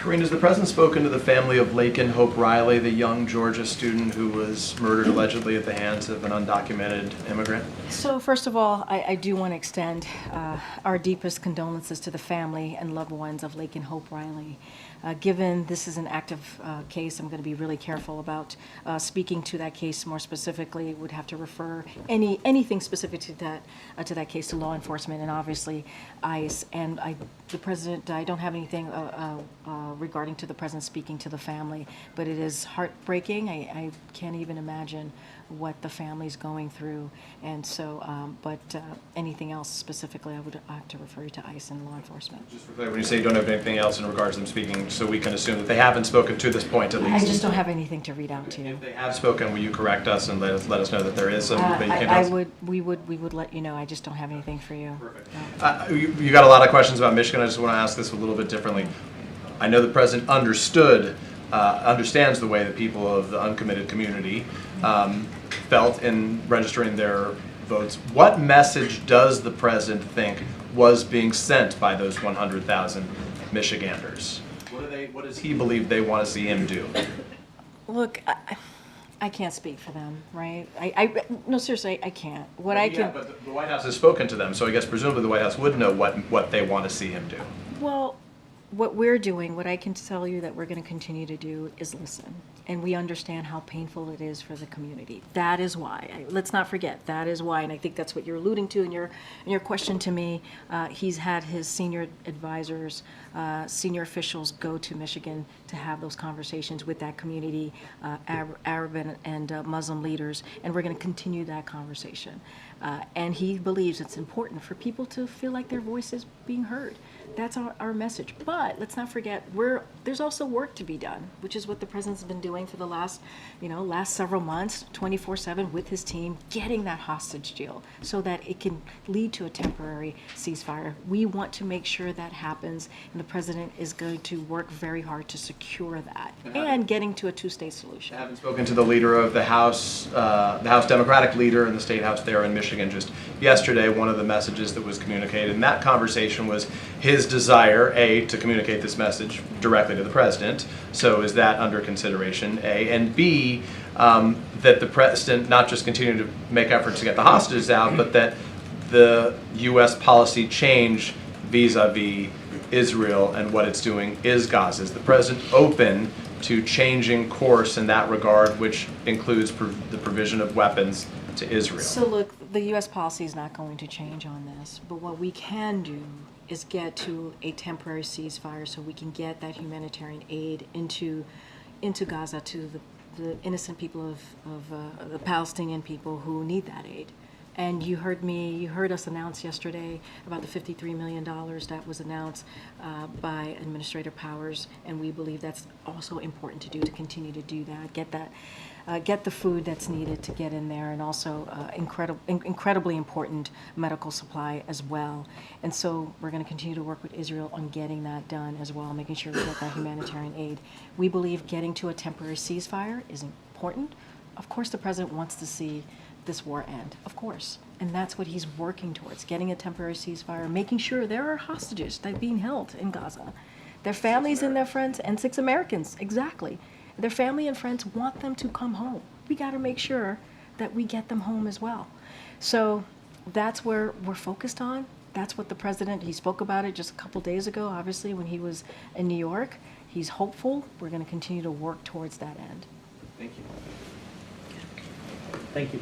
Karine, has the president spoken to the family of Laken Riley, the young Georgia student who was murdered allegedly at the hands of an undocumented immigrant? So first of all, I do want to extend our deepest condolences to the family and loved ones of Laken Riley. Given this is an active case, I'm going to be really careful about speaking to that case more specifically. Would have to refer anything specific to that case to law enforcement and obviously ICE. And the president, I don't have anything regarding to the president speaking to the family, but it is heartbreaking. I can't even imagine what the family's going through, and so, anything else specifically, I would have to refer you to ICE and law enforcement. Just for clarity, when you say you don't have anything else in regards to them speaking, so we can assume that they haven't spoken to this point at least? I just don't have anything to read out to you. If they have spoken, will you correct us and let us know that there is some that you can't tell us? We would let you know. I just don't have anything for you. Perfect. You got a lot of questions about Michigan. I just want to ask this a little bit differently. I know the president understands the way that people of the uncommitted community felt in registering their votes. What message does the president think was being sent by those 100,000 Michiganders? What does he believe they want to see him do? Look, I can't speak for them, right? No, seriously, I can't. But the White House has spoken to them, so I guess presumably the White House would know what they want to see him do. Well, what we're doing, what I can tell you that we're going to continue to do is listen. And we understand how painful it is for the community. That is why. Let's not forget, that is why. And I think that's what you're alluding to in your question to me. He's had his senior advisors, senior officials go to Michigan to have those conversations with that community, Arab and Muslim leaders. And we're going to continue that conversation. And he believes it's important for people to feel like their voice is being heard. That's our message. But let's not forget, there's also work to be done, which is what the president's been doing for the last several months, 24/7 with his team, getting that hostage deal so that it can lead to a temporary ceasefire. We want to make sure that happens, and the president is going to work very hard to secure that and getting to a two-state solution. I haven't spoken to the leader of the House Democratic leader in the State House there in Michigan just yesterday. One of the messages that was communicated in that conversation was his desire, A, to communicate this message directly to the president. So is that under consideration, A? And B, that the president not just continue to make efforts to get the hostages out, but that the U.S. policy change vis-a-vis Israel and what it's doing is Gaza. Is the president open to changing course in that regard, which includes the provision of weapons to Israel? So look, the U.S. policy is not going to change on this, but what we can do is get to a temporary ceasefire so we can get that humanitarian aid into Gaza to the innocent people of the Palestinian people who need that aid. And you heard us announce yesterday about the $53 million that was announced by Administrator Powers, and we believe that's also important to do, to continue to do that, get the food that's needed to get in there, and also incredibly important medical supply as well. And so we're going to continue to work with Israel on getting that done as well, making sure we get that humanitarian aid. We believe getting to a temporary ceasefire is important. Of course, the president wants to see this war end, of course. And that's what he's working towards, getting a temporary ceasefire, making sure there are hostages that are being held in Gaza. Their families and their friends, and 6 Americans, exactly. Their family and friends want them to come home. We got to make sure that we get them home as well. So that's where we're focused on. That's what the president, he spoke about it just a couple days ago, obviously, when he was in New York. He's hopeful. We're going to continue to work towards that end. Thank you. Thank you.